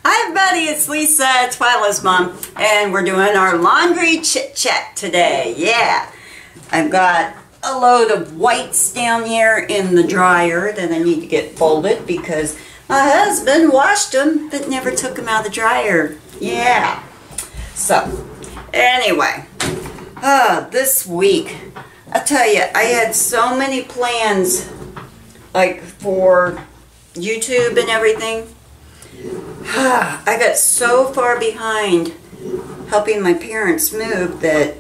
Hi everybody, it's Lisa, it's Twyla's mom, and we're doing our laundry chit chat today. Yeah, I've got a load of whites down here in the dryer that I need to get folded because my husband washed them but never took them out of the dryer. Yeah. So, anyway, this week, I tell you, I had so many plans, like for YouTube and everything. I got so far behind helping my parents move that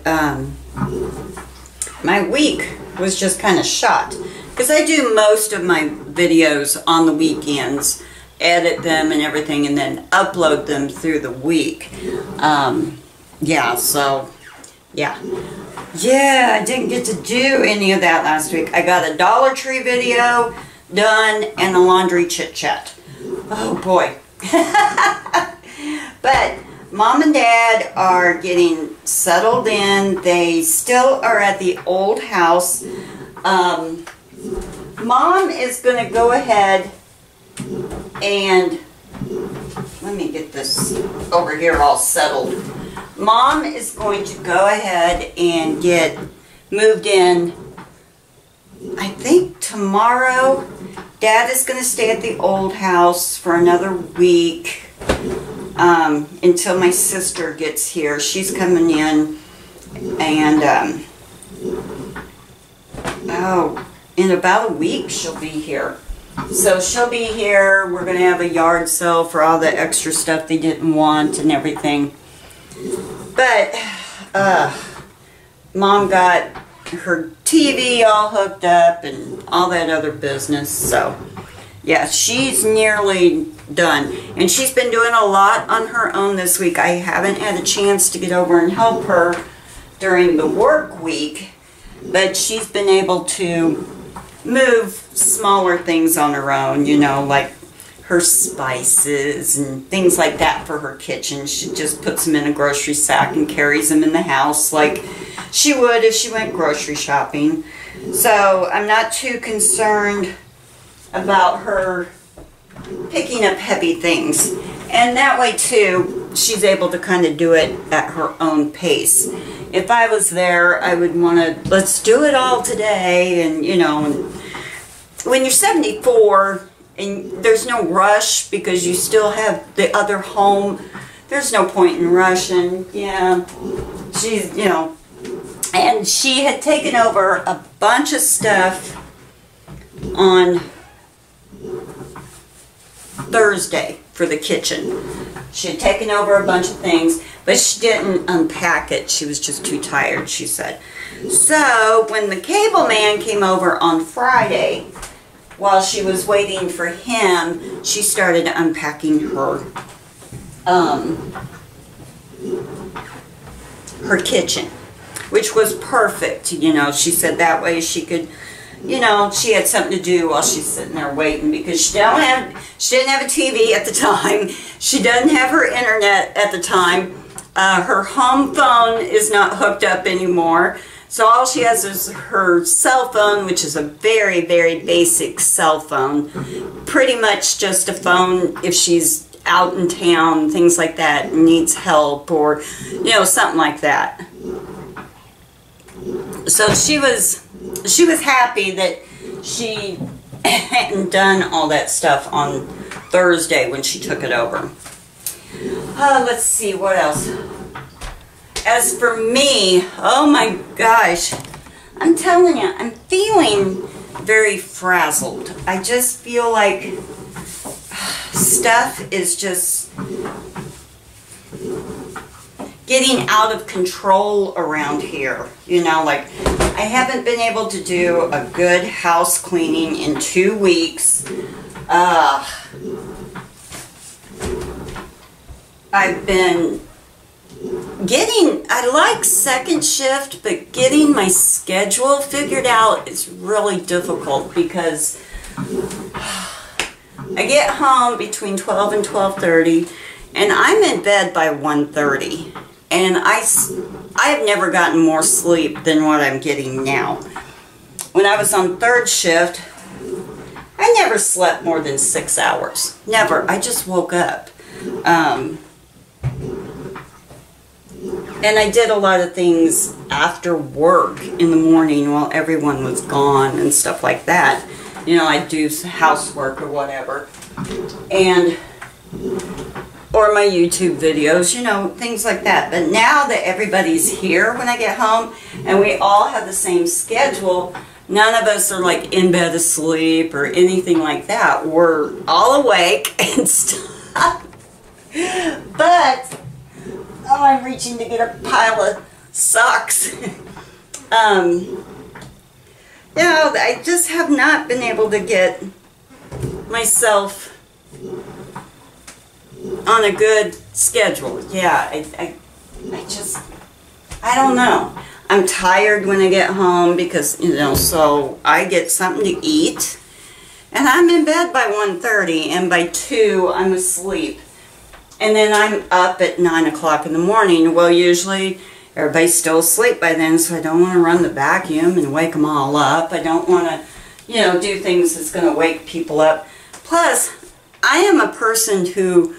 my week was just kind of shot. Because I do most of my videos on the weekends, edit them and everything, and then upload them through the week. Yeah, so, yeah. Yeah, I didn't get to do any of that last week. I got a Dollar Tree video done and a laundry chit chat. Oh boy. But Mom and Dad are getting settled in. They still are at the old house. Mom is going to go ahead and let me get this over here all settled. Mom is going to go ahead and get moved in, I think tomorrow. Dad is going to stay at the old house for another week until my sister gets here. She's coming in, and in about a week she'll be here. So she'll be here. We're going to have a yard sale for all the extra stuff they didn't want and everything. But Mom got her TV all hooked up and all that other business. So yeah, she's nearly done, and she's been doing a lot on her own this week. I haven't had a chance to get over and help her during the work week, but she's been able to move smaller things on her own, you know, like her spices and things like that for her kitchen. She just puts them in a grocery sack and carries them in the house like she would if she went grocery shopping. So I'm not too concerned about her picking up heavy things. And that way too, she's able to kind of do it at her own pace. If I was there, I would want to, let's do it all today. And you know, when you're 74 and there's no rush because you still have the other home, there's no point in rushing. Yeah, she's, you know, and she had taken over a bunch of stuff on Thursday for the kitchen. She had taken over a bunch of things, but she didn't unpack it. She was just too tired, she said. So when the cable man came over on Friday, while she was waiting for him, she started unpacking her her kitchen, which was perfect. You know, she said that way she could, you know, she had something to do while she's sitting there waiting, because she didn't have a TV at the time. She doesn't have her internet at the time. Her home phone is not hooked up anymore. So all she has is her cell phone, which is a very, very basic cell phone. Pretty much just a phone if she's out in town, things like that, needs help or, you know, something like that. So she was happy that she hadn't done all that stuff on Thursday when she took it over. Let's see, what else? As for me, oh my gosh, I'm telling you, I'm feeling very frazzled. I just feel like stuff is just getting out of control around here. You know, like I haven't been able to do a good house cleaning in 2 weeks. I've been I like second shift, but getting my schedule figured out is really difficult because I get home between 12 and 12:30, and I'm in bed by 1:30, and I have never gotten more sleep than what I'm getting now. When I was on third shift, I never slept more than 6 hours. Never. I just woke up. And I did a lot of things after work in the morning while everyone was gone and stuff like that. You know, I'd do housework or whatever. And, or my YouTube videos, you know, things like that. But now that everybody's here when I get home and we all have the same schedule, none of us are like in bed asleep or anything like that. We're all awake and stuff. But, oh, I'm reaching to get a pile of socks. You know, I just have not been able to get myself on a good schedule. Yeah, I don't know. I'm tired when I get home because, you know, so I get something to eat. And I'm in bed by 1:30, and by 2 I'm asleep. And then I'm up at 9 o'clock in the morning. Well, usually everybody's still asleep by then, so I don't want to run the vacuum and wake them all up. I don't want to, you know, do things that's going to wake people up. Plus, I am a person who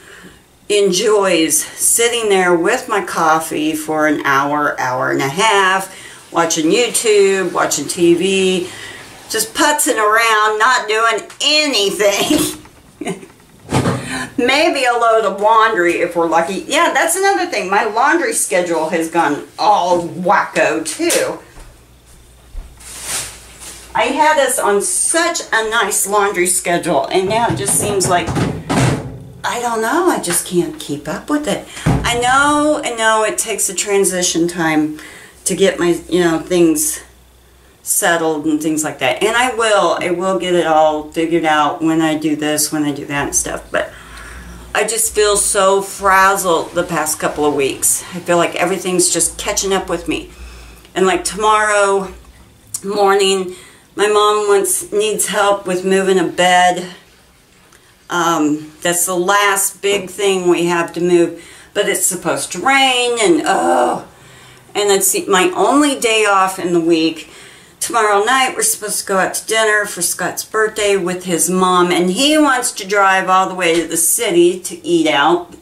enjoys sitting there with my coffee for an hour, hour and a half, watching YouTube, watching TV, just putzing around, not doing anything. Maybe a load of laundry if we're lucky. Yeah, that's another thing. My laundry schedule has gone all wacko too. I had us on such a nice laundry schedule, and now it just seems like, I don't know, I just can't keep up with it. I know it takes a transition time to get my, you know, things settled and things like that. And I will get it all figured out when I do this, when I do that and stuff. But I just feel so frazzled the past couple of weeks. I feel like everything's just catching up with me. And like tomorrow morning, my mom needs help with moving a bed. That's the last big thing we have to move. But it's supposed to rain, and and it's my only day off in the week. Tomorrow night we're supposed to go out to dinner for Scott's birthday with his mom, and he wants to drive all the way to the city to eat out.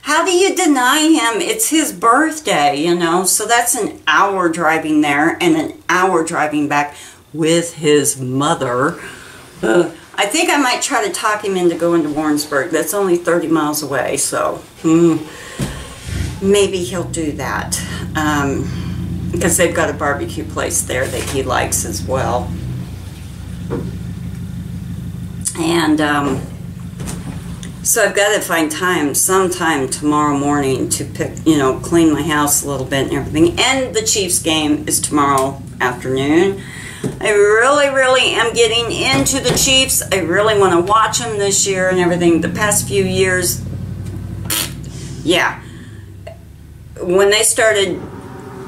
How do you deny him? It's his birthday, you know, so that's an hour driving there and an hour driving back with his mother. I think I might try to talk him into going to Warrensburg. That's only 30 miles away, so maybe he'll do that. Because they've got a barbecue place there that he likes as well. And so I've got to find sometime tomorrow morning to clean my house a little bit and everything. And the Chiefs game is tomorrow afternoon. I really am getting into the Chiefs. I really want to watch them this year and everything. The past few years, yeah. When they started,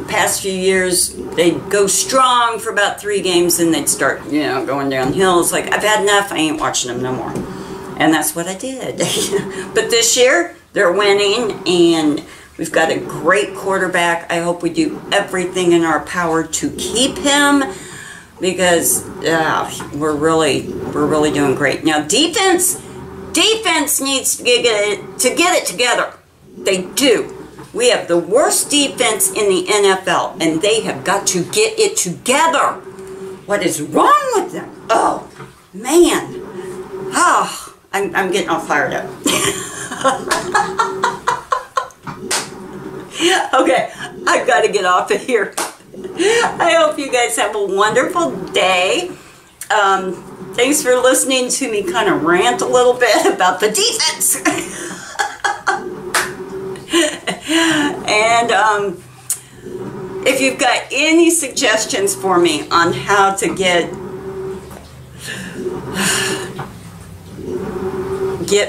past few years, they'd go strong for about 3 games and they'd start, you know, going downhill. It's like, I've had enough, I ain't watching them no more. And that's what I did. But this year, they're winning, and we've got a great quarterback. I hope we do everything in our power to keep him, because we're really doing great. Now, defense needs to get it together. They do. We have the worst defense in the NFL, and they have got to get it together. What is wrong with them? Oh, man. Oh, I'm getting all fired up. Okay, I've got to get off of here. I hope you guys have a wonderful day. Thanks for listening to me kind of rant a little bit about the defense. And if you've got any suggestions for me on how to get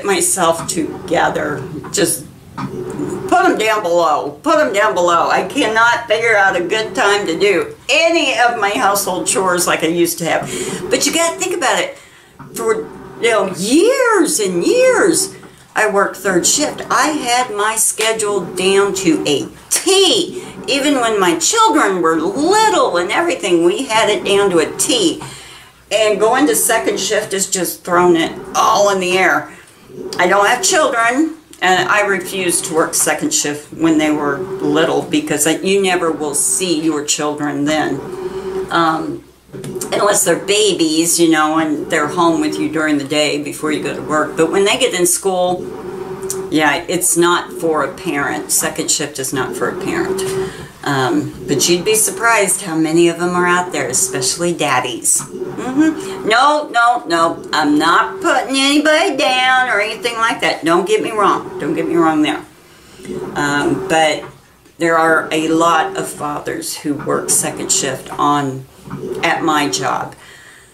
myself together, just put them down below. Put them down below. I cannot figure out a good time to do any of my household chores like I used to have. But you got to think about it. For years and years, I worked 3rd shift. I had my schedule down to a T. Even when my children were little and everything, we had it down to a T. And going to 2nd shift is just throwing it all in the air. I don't have children. And I refused to work second shift when they were little because you never will see your children then. Unless they're babies, you know, and they're home with you during the day before you go to work. But when they get in school, yeah, it's not for a parent. Second shift is not for a parent. But you'd be surprised how many of them are out there, especially daddies. No, no, no. I'm not putting anybody down or anything like that. Don't get me wrong. Don't get me wrong there. But there are a lot of fathers who work second shift at my job.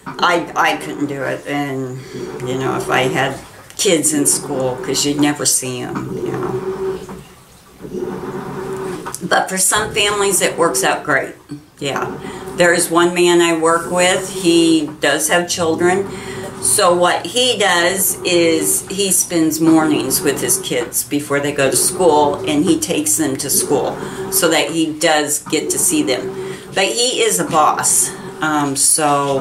I couldn't do it. And, you know, if I had kids in school, because you'd never see them, you know. But for some families, it works out great. Yeah. There's one man I work with. He does have children. So what he does is he spends mornings with his kids before they go to school, and he takes them to school so that he does get to see them. But he is a boss. So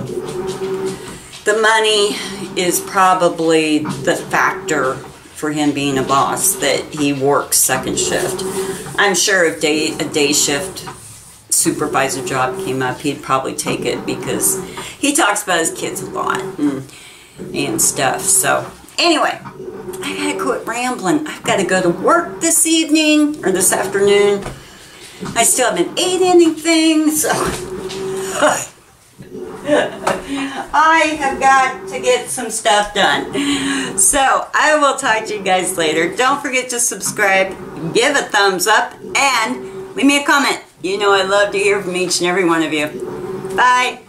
the money is probably the factor for him being a boss, that he works second shift. I'm sure if a day shift supervisor job came up, he'd probably take it because he talks about his kids a lot and stuff. So anyway, I gotta quit rambling. I've got to go to work this evening or this afternoon. I still haven't ate anything, so I have got to get some stuff done. So I will talk to you guys later. Don't forget to subscribe, give a thumbs up, and leave me a comment. You know I love to hear from each and every one of you. Bye.